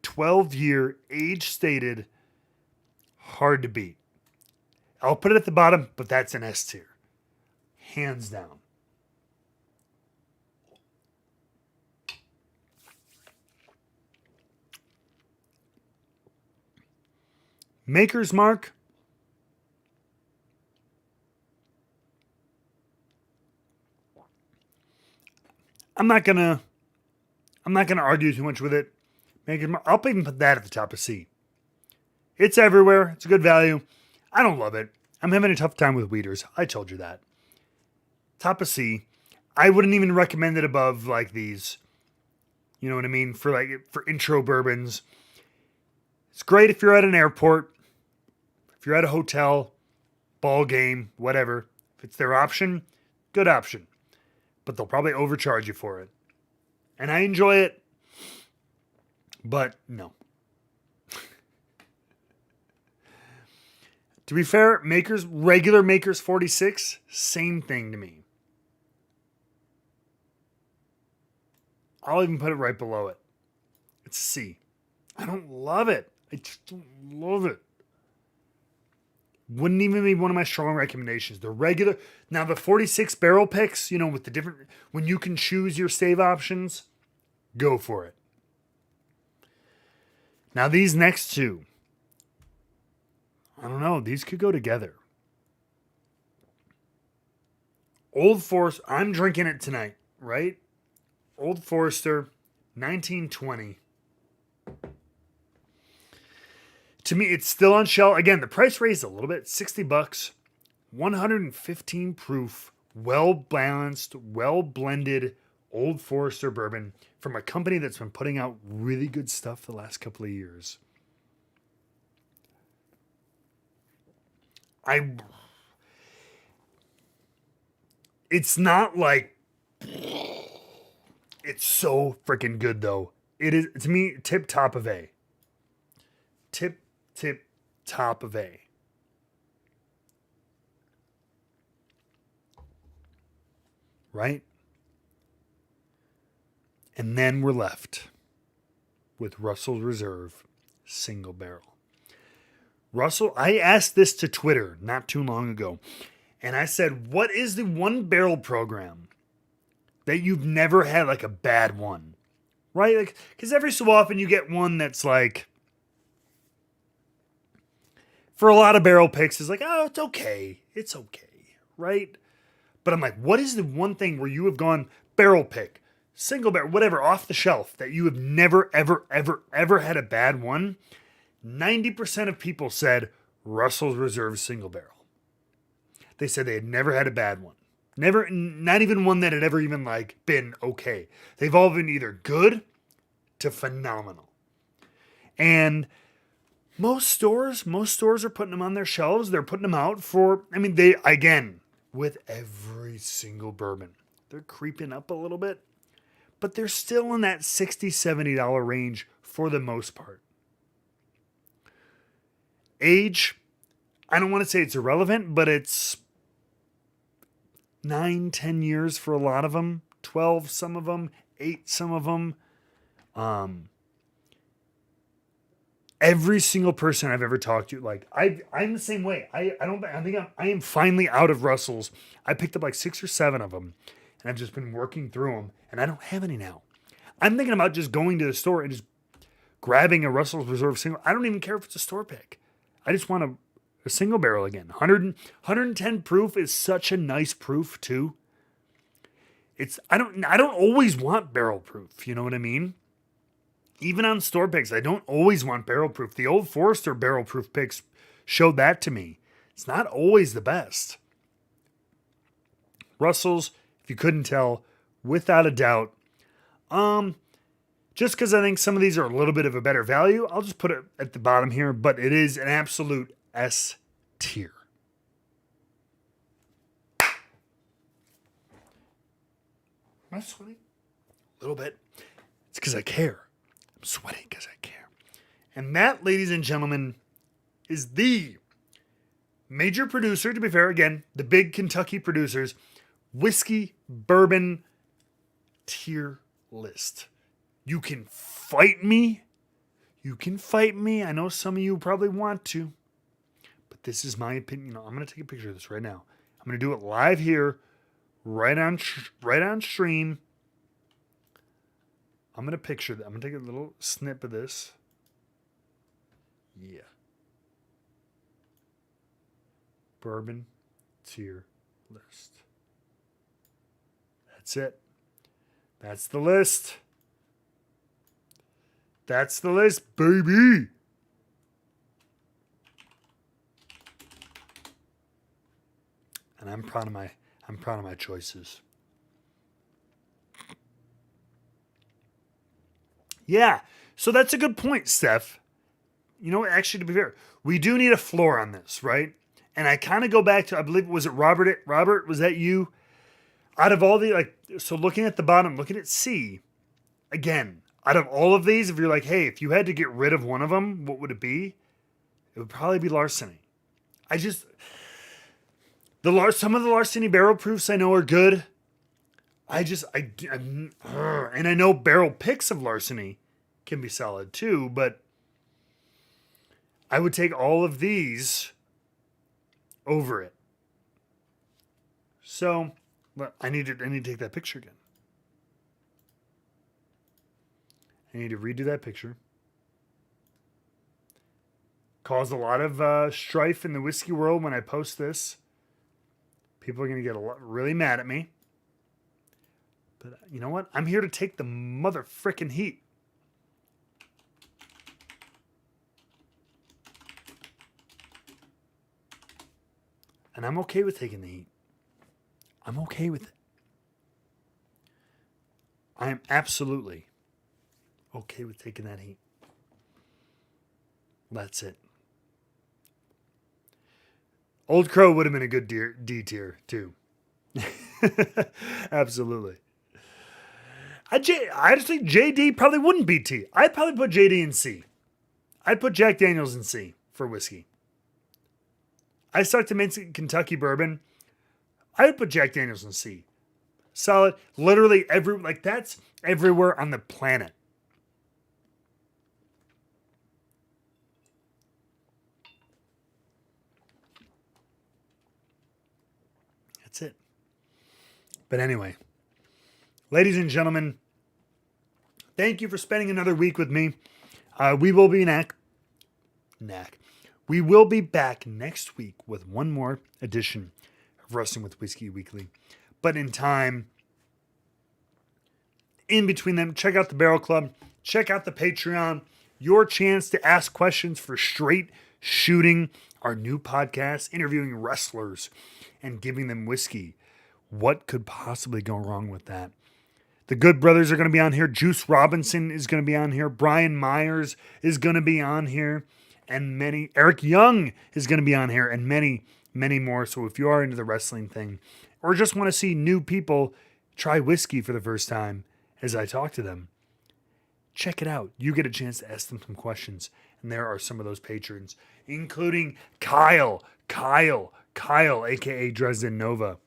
12-year, age stated, hard to beat. I'll put it at the bottom, but that's an S tier. Hands down. Maker's Mark. I'm not gonna argue too much with it. Maker's Mark. I'll even put that at the top of C. It's everywhere. It's a good value. I don't love it. I'm having a tough time with weeders. I told you that. Top of C. I wouldn't even recommend it above these. You know what I mean? For intro bourbons. It's great if you're at an airport, if you're at a hotel, ball game, whatever. If it's their option, good option. But they'll probably overcharge you for it. And I enjoy it, but no. To be fair, regular Maker's 46, same thing to me. I'll even put it right below it. It's a C. I don't love it. I just don't love it. Wouldn't even be one of my strong recommendations. The regular, now the 46 barrel picks, with the different, when you can choose your stave options, go for it. Now these next two, I don't know, these could go together. Old Forester, I'm drinking it tonight, right? Old Forester, 1920. To me, it's still on shelf. Again, the price raised a little bit, $60. 115 proof, well-balanced, well-blended Old Forester bourbon from a company that's been putting out really good stuff the last couple of years. It's not it's so freaking good though. It is, to me, tip top of A. Tip top of A. Right? And then we're left with Russell's Reserve single barrel. Russell, I asked this to Twitter not too long ago. And I said, what is the one barrel program that you've never had a bad one? Right? Because every so often you get one that's for a lot of barrel picks is oh, it's okay. It's okay. Right? But I'm what is the one thing where you have gone barrel pick, single barrel, whatever, off the shelf that you have never, ever had a bad one? 90% of people said Russell's Reserve single barrel. They said they had never had a bad one. Never, not even one that had ever even been okay. They've all been either good to phenomenal. And most stores are putting them on their shelves. They're putting them out for, with every single bourbon. They're creeping up a little bit, but they're still in that $60, $70 range for the most part. Age, I don't want to say it's irrelevant, but it's 9, 10 years for a lot of them, 12 some of them, 8 some of them. Every single person I've ever talked to, like I'm the same way. I am finally out of Russells. I picked up like 6 or 7 of them, and I've just been working through them, and I don't have any now. I'm thinking about just going to the store and just grabbing a Russell's Reserve single. I don't even care if it's a store pick. I just want a single barrel again. 110 proof is such a nice proof too. I don't always want barrel proof. You know what I mean? Even on store picks, I don't always want barrel proof. The Old Forester barrel proof picks showed that to me. It's not always the best. Russell's, if you couldn't tell, without a doubt. Just because I think some of these are a little bit of a better value, I'll just put it at the bottom here, but it is an absolute S tier. Am I sweating? A little bit. It's because I care. I'm sweating because I care. And that, ladies and gentlemen, is the major producer, to be fair, again, the big Kentucky producers, whiskey, bourbon tier list. You can fight me. You can fight me. I know some of you probably want to. But this is my opinion. I'm going to take a picture of this right now. I'm going to do it live here, right on stream. I'm going to picture that. I'm going to take a little snip of this. Yeah. Bourbon tier list. That's it. That's the list. That's the list, baby. And I'm proud of my choices. Yeah, so that's a good point, Steph. You know, actually, to be fair, we do need a floor on this, right? And I kind of go back to, I believe, was it Robert? Robert, was that you? Out of all the, so looking at the bottom, looking at C, again, out of all of these, if you're like, hey, if you had to get rid of one of them, what would it be? It would probably be Larceny. Some of the Larceny barrel proofs I know are good. And I know barrel picks of Larceny can be solid too, but I would take all of these over it. So, I need to take that picture again. I need to redo that picture. Caused a lot of strife in the whiskey world when I post this. People are going to get really mad at me. But you know what? I'm here to take the mother frickin' heat. And I'm okay with taking the heat. I'm okay with it. I am absolutely okay with taking that heat. That's it. Old Crow would have been a good D tier too. Absolutely. Honestly, JD probably wouldn't be T. I'd probably put JD in C. I'd put Jack Daniels in C for whiskey. I stuck to mint Kentucky bourbon. I would put Jack Daniels in C. Solid. Literally that's everywhere on the planet. That's it. But anyway, ladies and gentlemen, thank you for spending another week with me. We will be We will be back next week with one more edition of Wrestling with Whiskey Weekly. But in time, in between them, check out the Barrel Club, check out the Patreon, your chance to ask questions for Straight Shooting, our new podcast, interviewing wrestlers and giving them whiskey. What could possibly go wrong with that? The Good Brothers are going to be on here. Juice Robinson is going to be on here. Brian Myers is going to be on here. And Eric Young is going to be on here. And many, many more. So if you are into the wrestling thing or just want to see new people try whiskey for the first time as I talk to them, check it out. You get a chance to ask them some questions. And there are some of those patrons, including Kyle, aka Dresden Nova,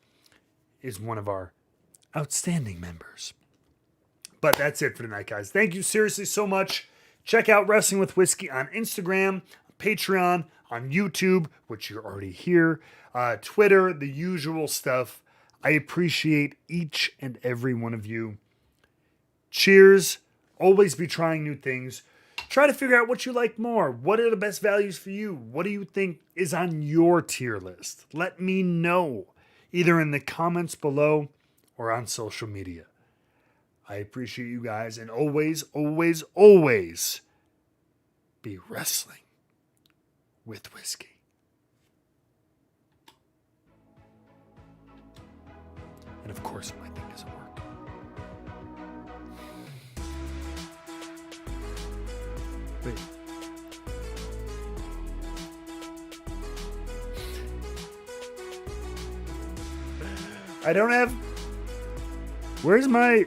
is one of our outstanding members. But that's it for tonight, guys. Thank you seriously so much. Check out Wrestling with Whiskey on Instagram, Patreon, on YouTube, which you're already here, Twitter, the usual stuff. I appreciate each and every one of you. Cheers. Always be trying new things. Try to figure out what you like more. What are the best values for you? What do you think is on your tier list? Let me know, either in the comments below or on social media. I appreciate you guys, and always, always, always be wrestling with whiskey. And of course, my thing doesn't work. Wait. I don't have... Where's my...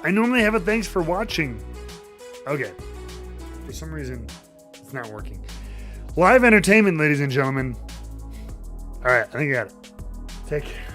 I normally have a thanks for watching. Okay. For some reason, it's not working. Live entertainment, ladies and gentlemen. All right, I think I got it. Take care.